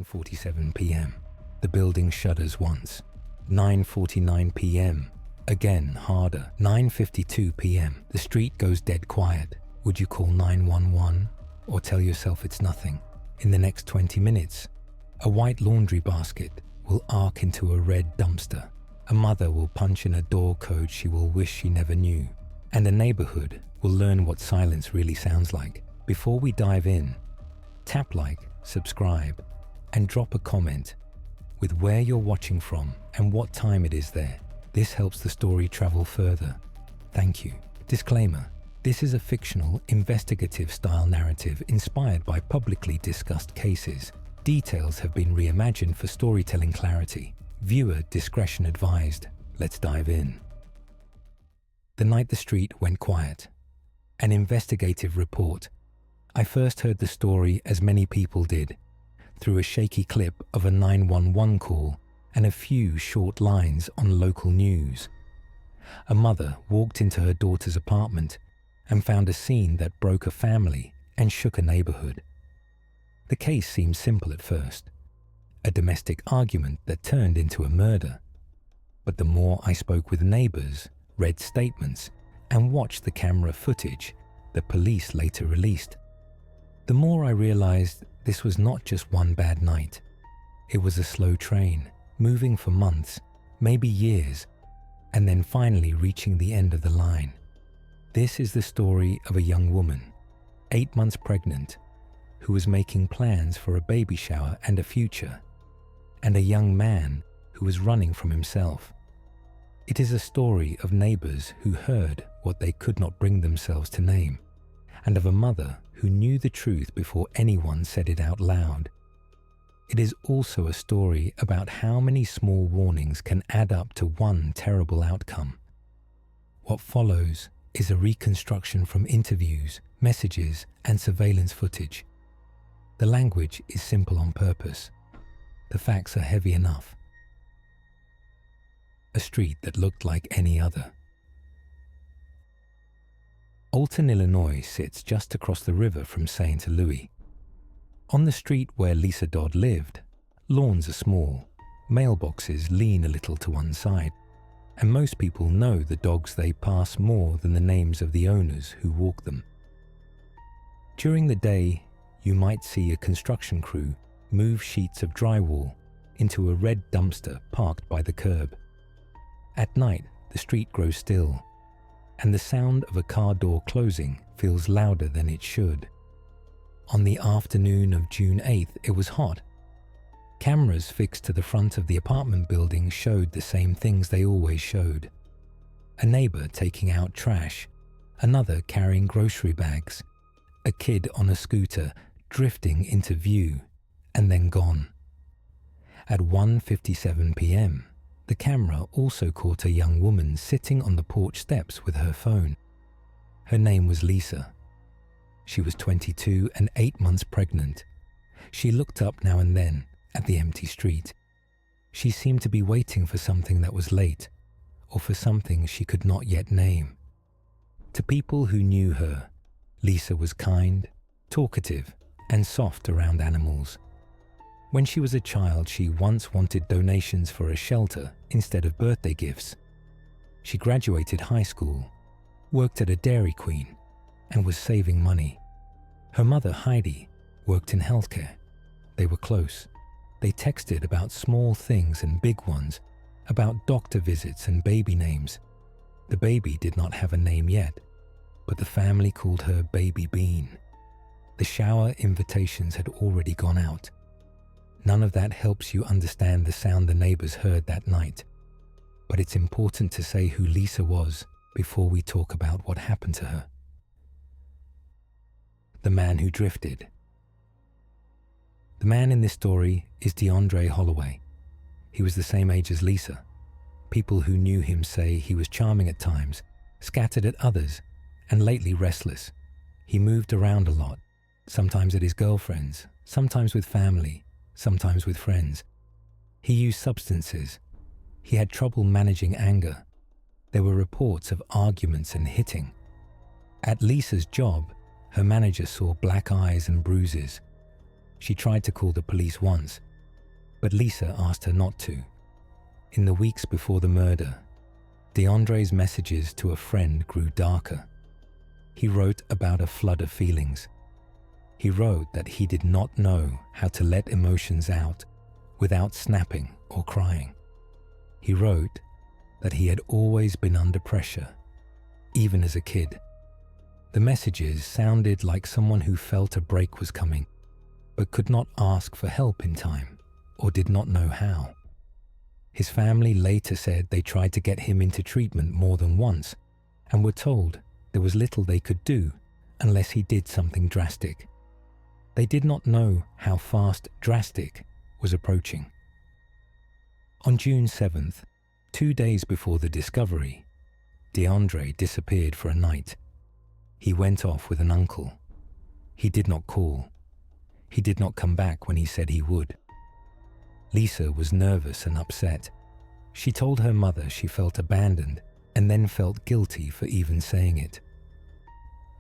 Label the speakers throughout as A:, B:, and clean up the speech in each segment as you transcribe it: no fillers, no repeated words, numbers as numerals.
A: 9:47 p.m. The building shudders once. 9:49 p.m. Again, harder. 9:52 p.m. The street goes dead quiet. Would you call 911 or tell yourself it's nothing? In the next 20 minutes, a white laundry basket will arc into a red dumpster. A mother will punch in a door code she will wish she never knew. And a neighborhood will learn what silence really sounds like. Before we dive in, tap like, subscribe, and drop a comment with where you're watching from and what time it is there. This helps the story travel further. Thank you. Disclaimer: this is a fictional, investigative style narrative inspired by publicly discussed cases. Details have been reimagined for storytelling clarity. Viewer discretion advised. Let's dive in. The night the street went quiet. An investigative report. I first heard the story, as many people did, through a shaky clip of a 911 call and a few short lines on local news. A mother walked into her daughter's apartment and found a scene that broke a family and shook a neighborhood. The case seemed simple at first, a domestic argument that turned into a murder. But the more I spoke with neighbors, read statements, and watched the camera footage the police later released, the more I realized this was not just one bad night. It was a slow train, moving for months, maybe years, and then finally reaching the end of the line. This is the story of a young woman, 8 months pregnant, who was making plans for a baby shower and a future, and a young man who was running from himself. It is a story of neighbors who heard what they could not bring themselves to name, and of a mother who knew the truth before anyone said it out loud. It is also a story about how many small warnings can add up to one terrible outcome. What follows is a reconstruction from interviews, messages, and surveillance footage. The language is simple on purpose. The facts are heavy enough. A street that looked like any other. Alton, Illinois sits just across the river from St. Louis. On the street where Lisa Dodd lived, lawns are small, mailboxes lean a little to one side, and most people know the dogs they pass more than the names of the owners who walk them. During the day, you might see a construction crew move sheets of drywall into a red dumpster parked by the curb. At night, the street grows still, and the sound of a car door closing feels louder than it should. On the afternoon of June 8th, it was hot. Cameras fixed to the front of the apartment building showed the same things they always showed. A neighbor taking out trash, another carrying grocery bags, a kid on a scooter drifting into view and then gone. At 1:57 p.m., the camera also caught a young woman sitting on the porch steps with her phone. Her name was Lisa. She was 22 and 8 months pregnant. She looked up now and then at the empty street. She seemed to be waiting for something that was late, or for something she could not yet name. To people who knew her, Lisa was kind, talkative, and soft around animals. When she was a child, she once wanted donations for a shelter instead of birthday gifts. She graduated high school, worked at a Dairy Queen, and was saving money. Her mother, Heidi, worked in healthcare. They were close. They texted about small things and big ones, about doctor visits and baby names. The baby did not have a name yet, but the family called her Baby Bean. The shower invitations had already gone out. None of that helps you understand the sound the neighbors heard that night. But it's important to say who Lisa was before we talk about what happened to her. The man who drifted. The man in this story is DeAndre Holloway. He was the same age as Lisa. People who knew him say he was charming at times, scattered at others, and lately restless. He moved around a lot, sometimes at his girlfriends, sometimes with family, sometimes with friends. He used substances. He had trouble managing anger. There were reports of arguments and hitting. At Lisa's job, her manager saw black eyes and bruises. She tried to call the police once, but Lisa asked her not to. In the weeks before the murder, DeAndre's messages to a friend grew darker. He wrote about a flood of feelings. He wrote that he did not know how to let emotions out without snapping or crying. He wrote that he had always been under pressure, even as a kid. The messages sounded like someone who felt a break was coming, but could not ask for help in time or did not know how. His family later said they tried to get him into treatment more than once and were told there was little they could do unless he did something drastic. They did not know how fast drastic was approaching. On June 7th, 2 days before the discovery, DeAndre disappeared for a night. He went off with an uncle. He did not call. He did not come back when he said he would. Lisa was nervous and upset. She told her mother she felt abandoned and then felt guilty for even saying it.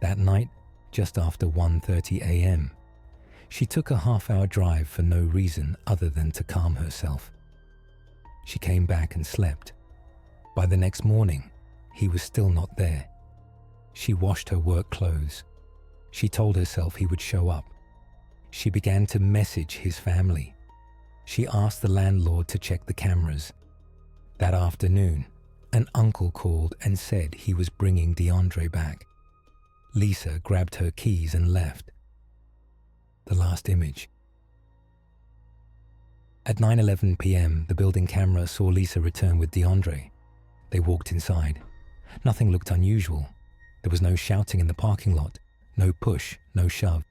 A: That night, just after 1:30 a.m., she took a half-hour drive for no reason other than to calm herself. She came back and slept. By the next morning, he was still not there. She washed her work clothes. She told herself he would show up. She began to message his family. She asked the landlord to check the cameras. That afternoon, an uncle called and said he was bringing DeAndre back. Lisa grabbed her keys and left. The last image. At 9:11 p.m., the building camera saw Lisa return with DeAndre. They walked inside. Nothing looked unusual. There was no shouting in the parking lot, no push, no shove.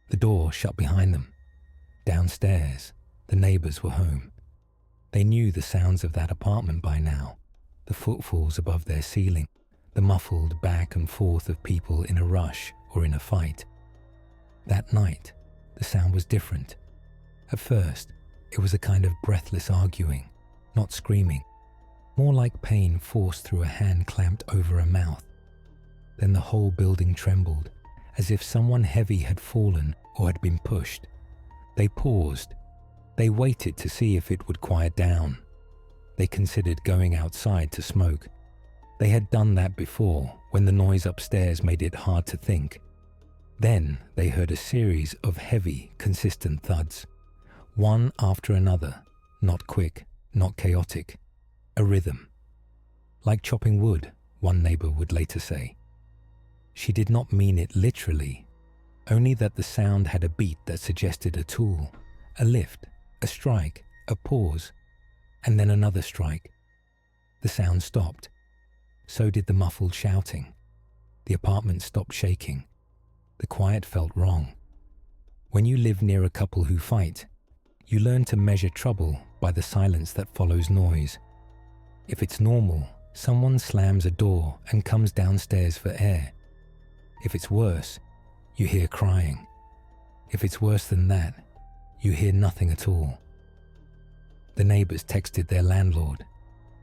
A: The door shut behind them. Downstairs, the neighbors were home. They knew the sounds of that apartment by now, the footfalls above their ceiling, the muffled back and forth of people in a rush or in a fight. That night, the sound was different. At first, it was a kind of breathless arguing, not screaming, more like pain forced through a hand clamped over a mouth. Then the whole building trembled, as if someone heavy had fallen or had been pushed. They paused. They waited to see if it would quiet down. They considered going outside to smoke. They had done that before, when the noise upstairs made it hard to think. Then they heard a series of heavy, consistent thuds, one after another, not quick, not chaotic, a rhythm. Like chopping wood, one neighbor would later say. She did not mean it literally, only that the sound had a beat that suggested a tool, a lift, a strike, a pause, and then another strike. The sound stopped. So did the muffled shouting. The apartment stopped shaking. The quiet felt wrong. When you live near a couple who fight, you learn to measure trouble by the silence that follows noise. If it's normal, someone slams a door and comes downstairs for air. If it's worse, you hear crying. If it's worse than that, you hear nothing at all. The neighbors texted their landlord.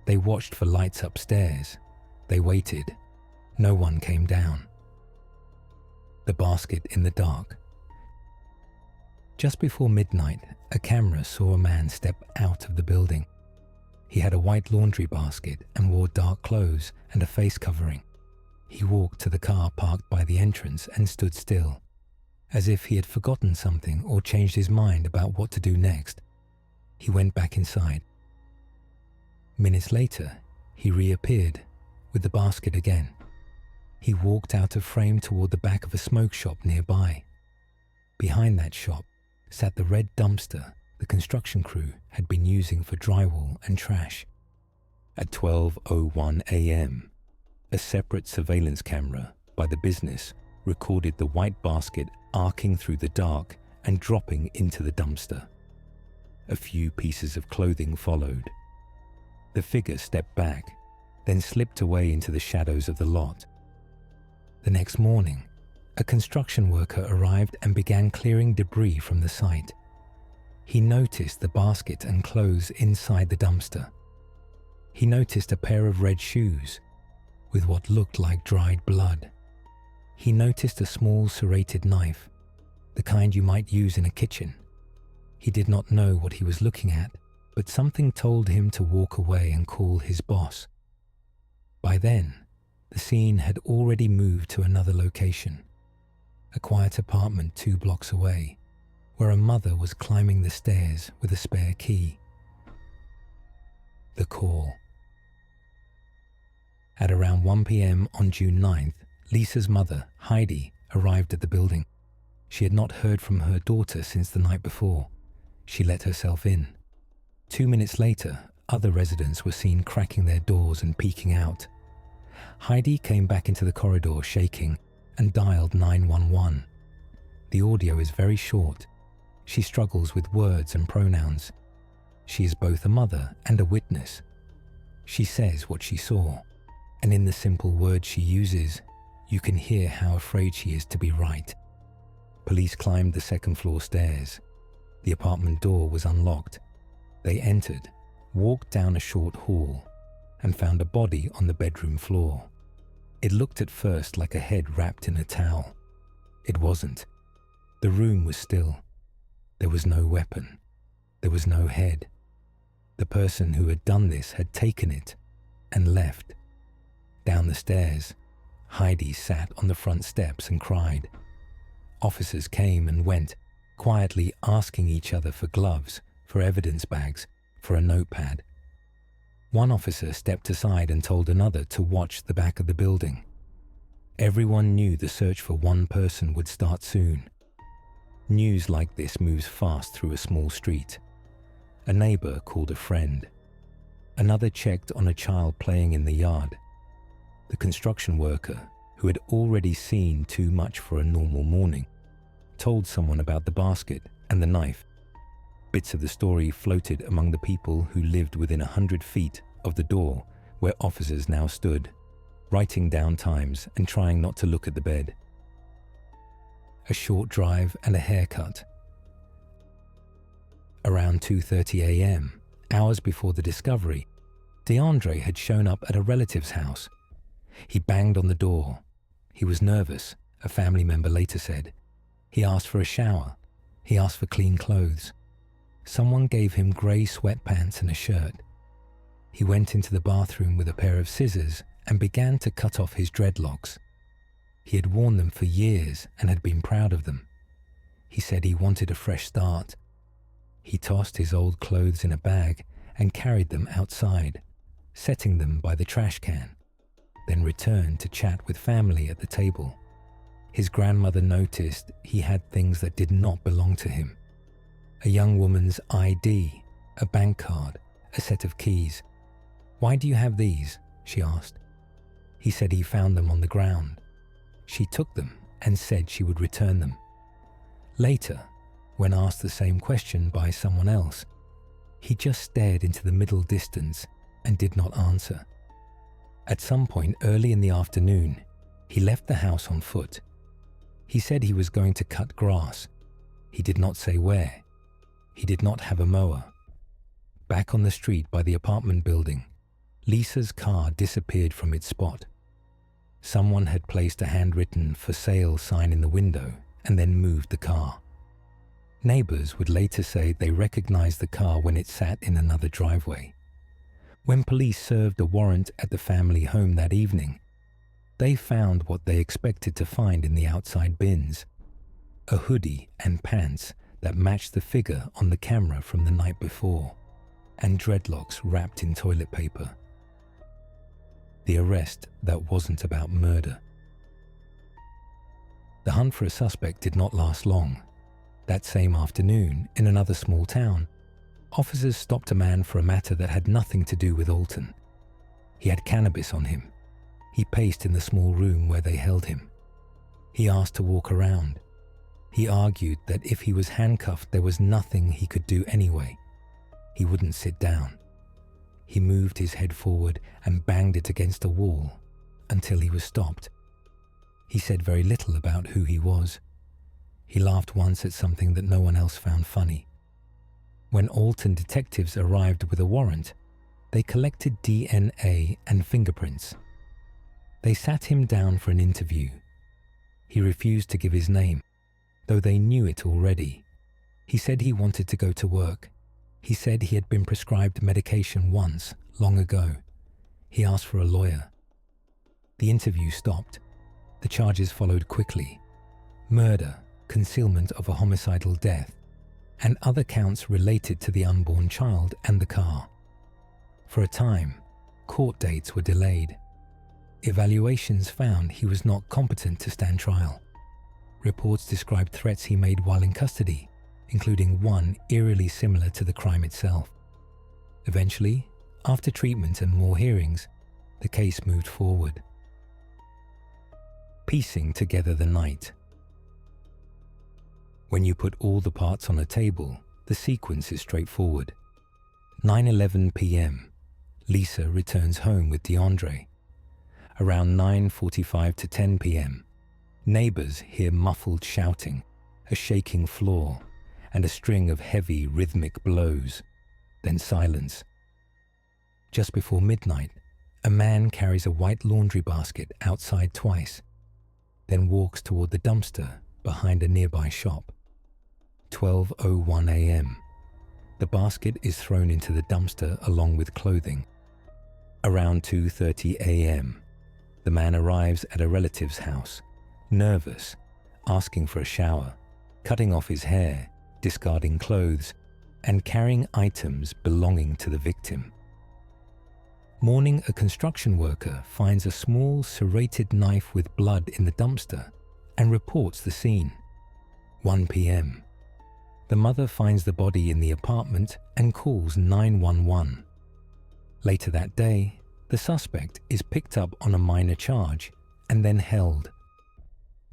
A: They watched for lights upstairs. They waited. No one came down. The basket in the dark. Just before midnight, a camera saw a man step out of the building. He had a white laundry basket and wore dark clothes and a face covering. He walked to the car parked by the entrance and stood still, as if he had forgotten something or changed his mind about what to do next. He went back inside. Minutes later, he reappeared with the basket again. He walked out of frame toward the back of a smoke shop nearby. Behind that shop sat the red dumpster the construction crew had been using for drywall and trash. At 12:01 a.m., a separate surveillance camera by the business recorded the white basket arcing through the dark and dropping into the dumpster. A few pieces of clothing followed. The figure stepped back, then slipped away into the shadows of the lot. The next morning, a construction worker arrived and began clearing debris from the site. He noticed the basket and clothes inside the dumpster. He noticed a pair of red shoes with what looked like dried blood. He noticed a small serrated knife, the kind you might use in a kitchen. He did not know what he was looking at, but something told him to walk away and call his boss. By then, the scene had already moved to another location, a quiet apartment 2 blocks away, where a mother was climbing the stairs with a spare key. The call. At around 1 p.m. on June 9th, Lisa's mother, Heidi, arrived at the building. She had not heard from her daughter since the night before. She let herself in. 2 minutes later, other residents were seen cracking their doors and peeking out. Heidi came back into the corridor shaking and dialed 911. The audio is very short. She struggles with words and pronouns. She is both a mother and a witness. She says what she saw, and in the simple words she uses, you can hear how afraid she is to be right. Police climbed the 2nd floor stairs. The apartment door was unlocked. They entered, walked down a short hall, and found a body on the bedroom floor. It looked at first like a head wrapped in a towel. It wasn't. The room was still. There was no weapon. There was no head. The person who had done this had taken it and left. Down the stairs, Heidi sat on the front steps and cried. Officers came and went, quietly asking each other for gloves, for evidence bags, for a notepad. One officer stepped aside and told another to watch the back of the building. Everyone knew the search for one person would start soon. News like this moves fast through a small street. A neighbor called a friend. Another checked on a child playing in the yard. The construction worker, who had already seen too much for a normal morning, told someone about the basket and the knife. Bits of the story floated among the people who lived within 100 feet of the door where officers now stood, writing down times and trying not to look at the bed. A short drive and a haircut. Around 2:30 a.m., hours before the discovery, DeAndre had shown up at a relative's house. He banged on the door. He was nervous, a family member later said. He asked for a shower. He asked for clean clothes. Someone gave him grey sweatpants and a shirt. He went into the bathroom with a pair of scissors and began to cut off his dreadlocks. He had worn them for years and had been proud of them. He said he wanted a fresh start. He tossed his old clothes in a bag and carried them outside, setting them by the trash can, then returned to chat with family at the table. His grandmother noticed he had things that did not belong to him. A young woman's ID, a bank card, a set of keys. "Why do you have these?" she asked. He said he found them on the ground. She took them and said she would return them. Later, when asked the same question by someone else, he just stared into the middle distance and did not answer. At some point early in the afternoon, he left the house on foot. He said he was going to cut grass. He did not say where. He did not have a mower. Back on the street by the apartment building, Lisa's car disappeared from its spot. Someone had placed a handwritten "for sale" sign in the window and then moved the car. Neighbors would later say they recognized the car when it sat in another driveway. When police served a warrant at the family home that evening, they found what they expected to find in the outside bins: a hoodie and pants that matched the figure on the camera from the night before, and dreadlocks wrapped in toilet paper. The arrest that wasn't about murder. The hunt for a suspect did not last long. That same afternoon, in another small town, officers stopped a man for a matter that had nothing to do with Alton. He had cannabis on him. He paced in the small room where they held him. He asked to walk around. He argued that if he was handcuffed, there was nothing he could do anyway. He wouldn't sit down. He moved his head forward and banged it against a wall until he was stopped. He said very little about who he was. He laughed once at something that no one else found funny. When Alton detectives arrived with a warrant, they collected DNA and fingerprints. They sat him down for an interview. He refused to give his name, though they knew it already. He said he wanted to go to work. He said he had been prescribed medication once, long ago. He asked for a lawyer. The interview stopped. The charges followed quickly: murder, concealment of a homicidal death, and other counts related to the unborn child and the car. For a time, court dates were delayed. Evaluations found he was not competent to stand trial. Reports described threats he made while in custody, including one eerily similar to the crime itself. Eventually, after treatment and more hearings, the case moved forward. Piecing together the night. When you put all the parts on a table, the sequence is straightforward. 9:11 p.m. Lisa returns home with DeAndre. Around 9:45 to 10 p.m., neighbors hear muffled shouting, a shaking floor, and a string of heavy rhythmic blows, then silence. Just before midnight, a man carries a white laundry basket outside twice, then walks toward the dumpster behind a nearby shop. 12:01 a.m. The basket is thrown into the dumpster along with clothing. Around 2:30 a.m., the man arrives at a relative's house, nervous, asking for a shower, cutting off his hair, discarding clothes, and carrying items belonging to the victim. Morning, a construction worker finds a small serrated knife with blood in the dumpster and reports the scene. 1 p.m. The mother finds the body in the apartment and calls 911. Later that day, the suspect is picked up on a minor charge and then held.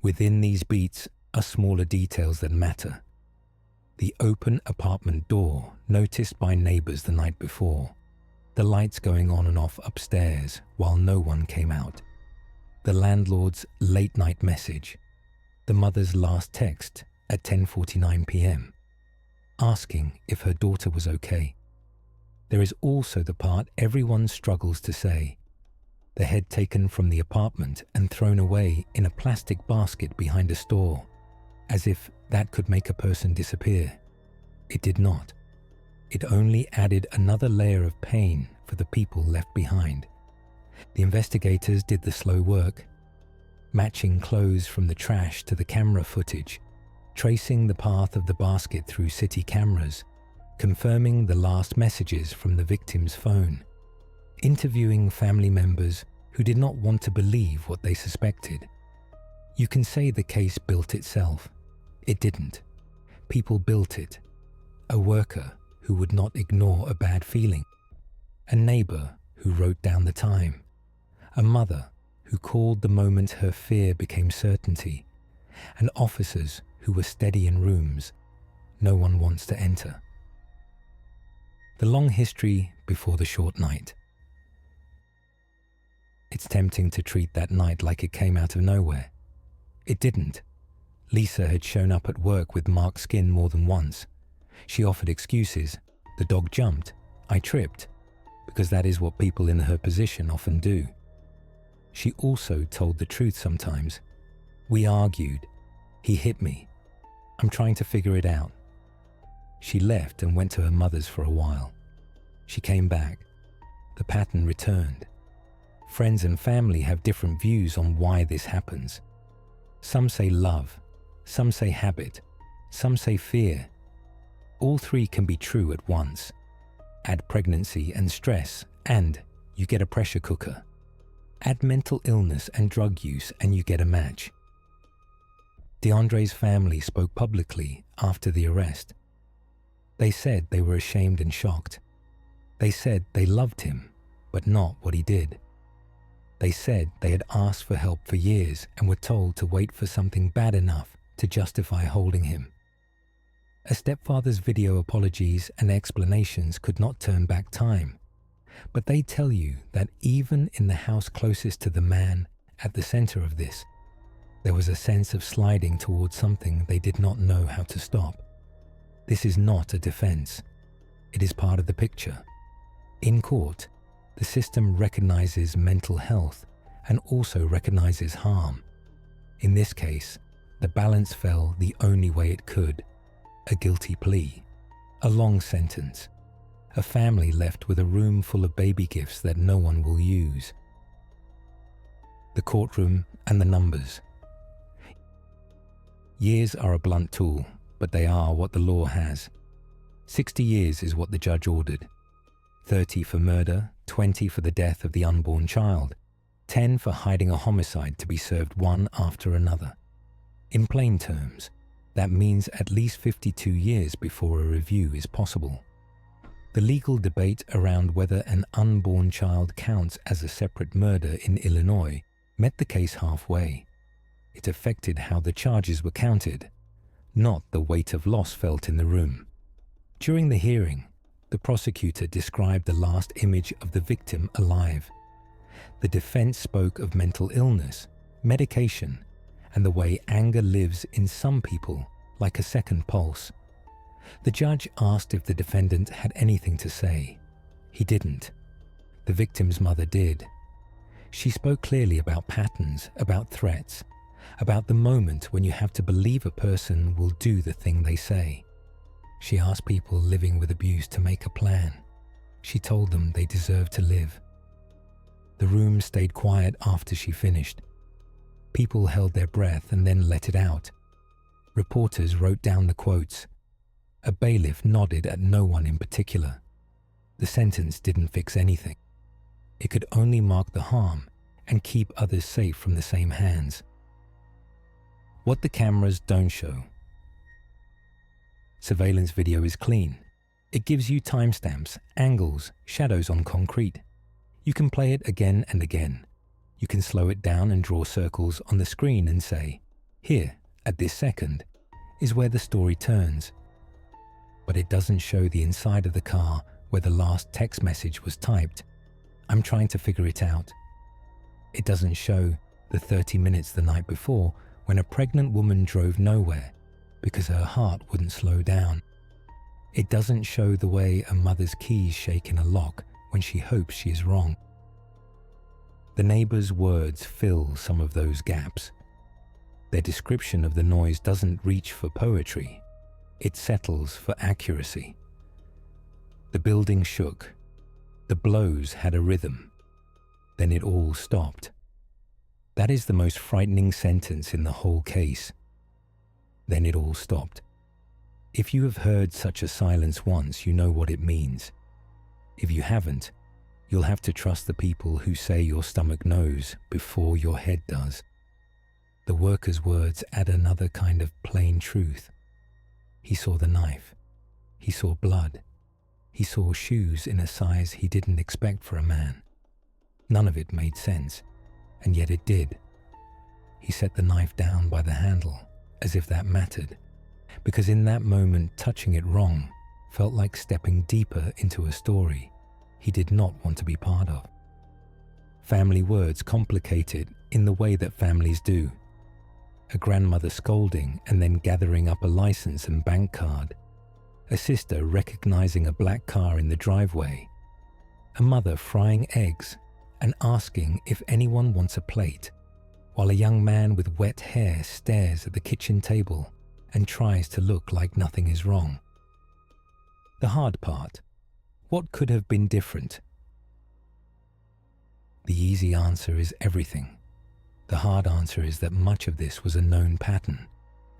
A: Within these beats are smaller details that matter. The open apartment door noticed by neighbors the night before. The lights going on and off upstairs while no one came out. The landlord's late-night message. The mother's last text at 10:49 p.m. asking if her daughter was okay. There is also the part everyone struggles to say. The head taken from the apartment and thrown away in a plastic basket behind a store, as if that could make a person disappear. It did not. It only added another layer of pain for the people left behind. The investigators did the slow work, matching clothes from the trash to the camera footage, tracing the path of the basket through city cameras, confirming the last messages from the victim's phone, interviewing family members who did not want to believe what they suspected. You can say the case built itself. It didn't. People built it. A worker who would not ignore a bad feeling. A neighbor who wrote down the time. A mother who called the moment her fear became certainty. And officers who were steady in rooms no one wants to enter. The long history before the short night. It's tempting to treat that night like it came out of nowhere. It didn't. Lisa had shown up at work with marked skin more than once. She offered excuses. The dog jumped. I tripped. Because that is what people in her position often do. She also told the truth sometimes. We argued. He hit me. I'm trying to figure it out. She left and went to her mother's for a while. She came back. The pattern returned. Friends and family have different views on why this happens. Some say love. Some say habit. Some say fear. All three can be true at once. Add pregnancy and stress, and you get a pressure cooker. Add mental illness and drug use, and you get a match. DeAndre's family spoke publicly after the arrest. They said they were ashamed and shocked. They said they loved him, but not what he did. They said they had asked for help for years and were told to wait for something bad enough to justify holding him. A stepfather's video apologies and explanations could not turn back time, but they tell you that even in the house closest to the man at the center of this, there was a sense of sliding towards something they did not know how to stop. This is not a defense. It is part of the picture. In court, the system recognizes mental health and also recognizes harm. In this case, the balance fell the only way it could. a guilty plea, a long sentence, a family left with a room full of baby gifts that no one will use. The courtroom and the numbers. Years are a blunt tool, but they are what the law has. 60 years is what the judge ordered. 30 for murder, 20 for the death of the unborn child, 10 for hiding a homicide to be served one after another. In plain terms, that means at least 52 years before a review is possible. The legal debate around whether an unborn child counts as a separate murder in Illinois met the case halfway. It affected how the charges were counted, not the weight of loss felt in the room. During the hearing, the prosecutor described the last image of the victim alive. The defense spoke of mental illness, medication, and the way anger lives in some people like a second pulse. The judge asked if the defendant had anything to say. He didn't. The victim's mother did. She spoke clearly about patterns, about threats, about the moment when you have to believe a person will do the thing they say. She asked people living with abuse to make a plan. She told them they deserve to live. The room stayed quiet after she finished. People held their breath and then let it out. Reporters wrote down the quotes. A bailiff nodded at no one in particular. The sentence didn't fix anything. It could only mark the harm and keep others safe from the same hands. What the cameras don't show. Surveillance video is clean. It gives you timestamps, angles, shadows on concrete. You can play it again and again. You can slow it down and draw circles on the screen and say, here, at this second, is where the story turns. But it doesn't show the inside of the car where the last text message was typed. I'm trying to figure it out. It doesn't show the 30 minutes the night before when a pregnant woman drove nowhere because her heart wouldn't slow down. It doesn't show the way a mother's keys shake in a lock when she hopes she is wrong. The neighbor's words fill some of those gaps. Their description of the noise doesn't reach for poetry. It settles for accuracy. The building shook. The blows had a rhythm. Then it all stopped. That is the most frightening sentence in the whole case. Then it all stopped. If you have heard such a silence once, you know what it means. If you haven't, you'll have to trust the people who say your stomach knows before your head does. The worker's words add another kind of plain truth. He saw the knife. He saw blood. He saw shoes in a size he didn't expect for a man. None of it made sense, and yet it did. He set the knife down by the handle, as if that mattered, because in that moment touching it wrong felt like stepping deeper into a story he did not want to be part of. Family words complicated in the way that families do. A grandmother scolding and then gathering up a license and bank card. A sister recognizing a black car in the driveway. A mother frying eggs and asking if anyone wants a plate, while a young man with wet hair stares at the kitchen table and tries to look like nothing is wrong. The hard part. What could have been different? The easy answer is everything. The hard answer is that much of this was a known pattern,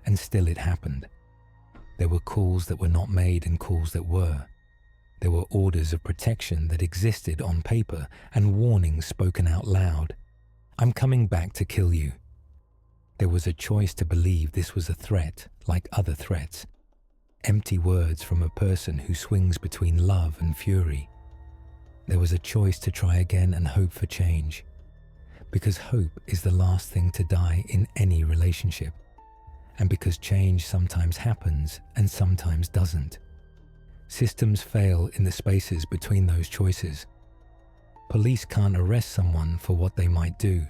A: and still it happened. There were calls that were not made and calls that were. There were orders of protection that existed on paper and warnings spoken out loud. I'm coming back to kill you. There was a choice to believe this was a threat like other threats. Empty words from a person who swings between love and fury. There was a choice to try again and hope for change. Because hope is the last thing to die in any relationship. And because change sometimes happens and sometimes doesn't. Systems fail in the spaces between those choices. Police can't arrest someone for what they might do.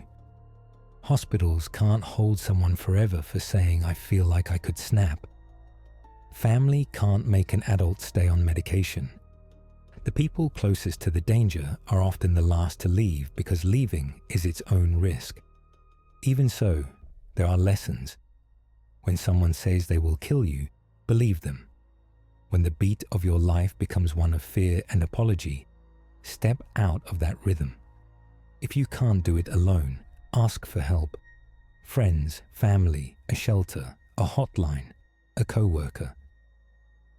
A: Hospitals can't hold someone forever for saying, I feel like I could snap. Family can't make an adult stay on medication. The people closest to the danger are often the last to leave because leaving is its own risk. Even so, there are lessons. When someone says they will kill you, believe them. When the beat of your life becomes one of fear and apology, step out of that rhythm. If you can't do it alone, ask for help. Friends, family, a shelter, a hotline, a co-worker.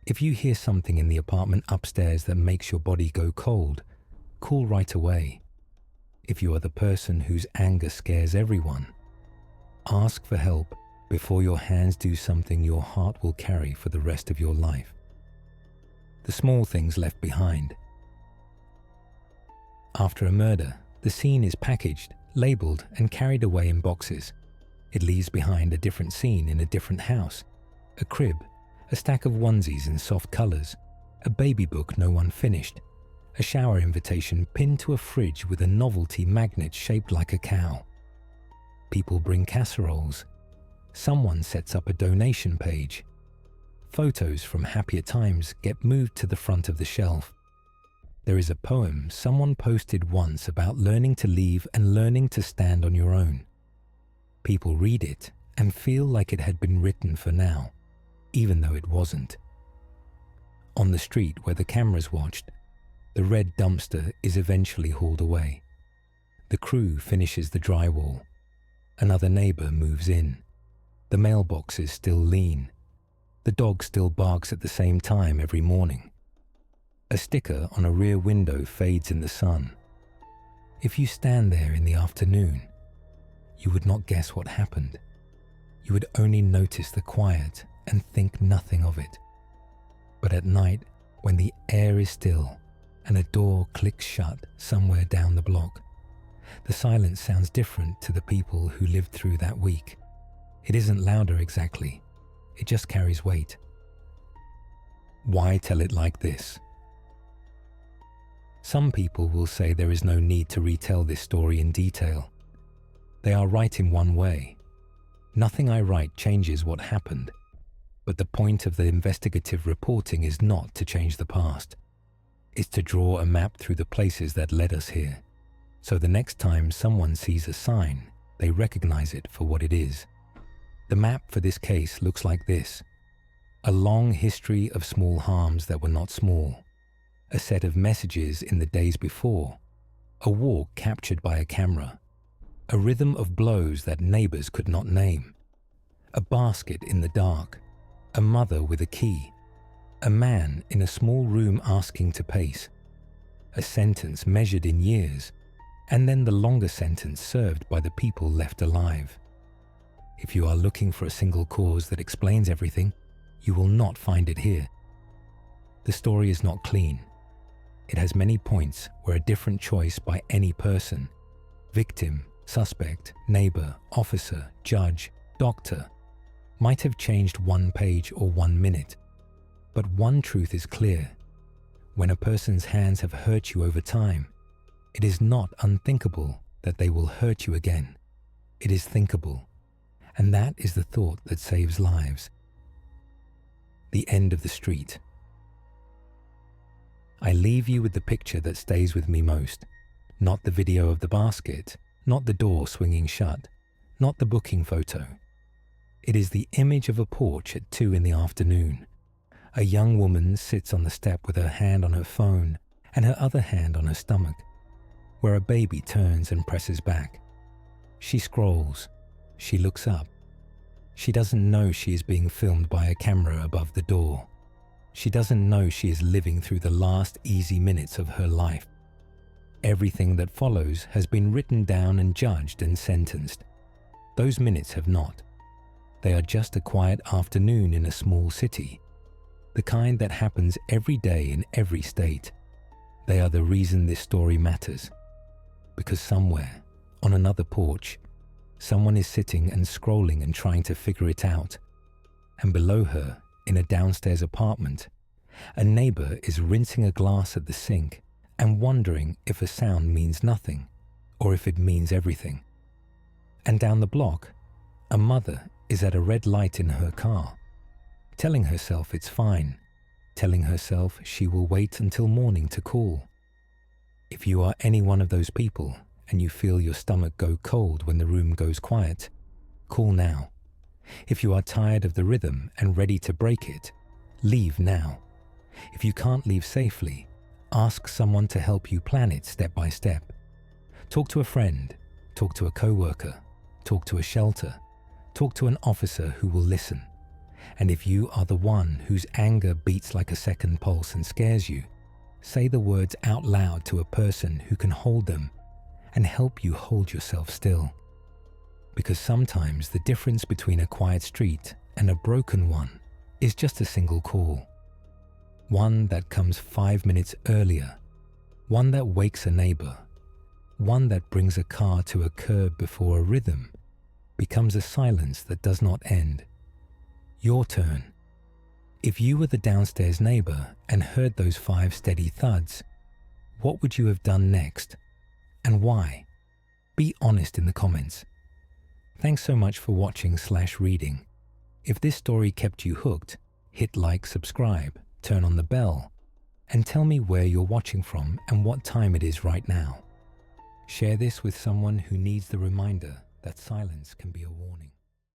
A: If you hear something in the apartment upstairs that makes your body go cold, call right away. If you are the person whose anger scares everyone, ask for help before your hands do something your heart will carry for the rest of your life. The small things left behind. After a murder, the scene is packaged, labeled, and carried away in boxes. It leaves behind a different scene in a different house, a crib, a stack of onesies in soft colors, a baby book no one finished, a shower invitation pinned to a fridge with a novelty magnet shaped like a cow. People bring casseroles. Someone sets up a donation page. Photos from happier times get moved to the front of the shelf. There is a poem someone posted once about learning to leave and learning to stand on your own. People read it and feel like it had been written for now, even though it wasn't. On the street where the cameras watched, the red dumpster is eventually hauled away. The crew finishes the drywall. Another neighbor moves in. The mailbox is still lean. The dog still barks at the same time every morning. A sticker on a rear window fades in the sun. If you stand there in the afternoon, you would not guess what happened. You would only notice the quiet and think nothing of it. But at night, when the air is still and a door clicks shut somewhere down the block, the silence sounds different to the people who lived through that week. It isn't louder exactly. It just carries weight. Why tell it like this? Some people will say there is no need to retell this story in detail. They are right in one way. Nothing I write changes what happened, but the point of the investigative reporting is not to change the past. It's to draw a map through the places that led us here, so the next time someone sees a sign, they recognize it for what it is. The map for this case looks like this: a long history of small harms that were not small, a set of messages in the days before, a walk captured by a camera, a rhythm of blows that neighbors could not name, a basket in the dark, a mother with a key, a man in a small room asking to pace, a sentence measured in years, and then the longer sentence served by the people left alive. If you are looking for a single cause that explains everything, you will not find it here. The story is not clean. It has many points where a different choice by any person, victim, suspect, neighbor, officer, judge, doctor, might have changed one page or 1 minute. But one truth is clear. When a person's hands have hurt you over time, it is not unthinkable that they will hurt you again. It is thinkable. And that is the thought that saves lives. The end of the street. I leave you with the picture that stays with me most. Not the video of the basket, not the door swinging shut, not the booking photo. It is the image of a porch at 2 p.m. A young woman sits on the step with her hand on her phone and her other hand on her stomach, where a baby turns and presses back. She scrolls. She looks up. She doesn't know she is being filmed by a camera above the door. She doesn't know she is living through the last easy minutes of her life. Everything that follows has been written down and judged and sentenced. Those minutes have not. They are just a quiet afternoon in a small city, the kind that happens every day in every state. They are the reason this story matters. Because somewhere, on another porch, someone is sitting and scrolling and trying to figure it out. And below her, in a downstairs apartment, a neighbor is rinsing a glass at the sink and wondering if a sound means nothing or if it means everything. And down the block, a mother is at a red light in her car, telling herself it's fine, telling herself she will wait until morning to call. If you are any one of those people and you feel your stomach go cold when the room goes quiet, call now. If you are tired of the rhythm and ready to break it, leave now. If you can't leave safely, ask someone to help you plan it step by step. Talk to a friend, talk to a coworker, talk to a shelter, talk to an officer who will listen. And if you are the one whose anger beats like a second pulse and scares you, say the words out loud to a person who can hold them and help you hold yourself still. Because sometimes the difference between a quiet street and a broken one is just a single call. One that comes 5 minutes earlier, one that wakes a neighbor, one that brings a car to a curb before a rhythm becomes a silence that does not end. Your turn. If you were the downstairs neighbor and heard those 5 steady thuds, what would you have done next? And why? Be honest in the comments. Thanks so much for watching/reading. If this story kept you hooked, hit like, subscribe, turn on the bell, and tell me where you're watching from and what time it is right now. Share this with someone who needs the reminder that silence can be a warning.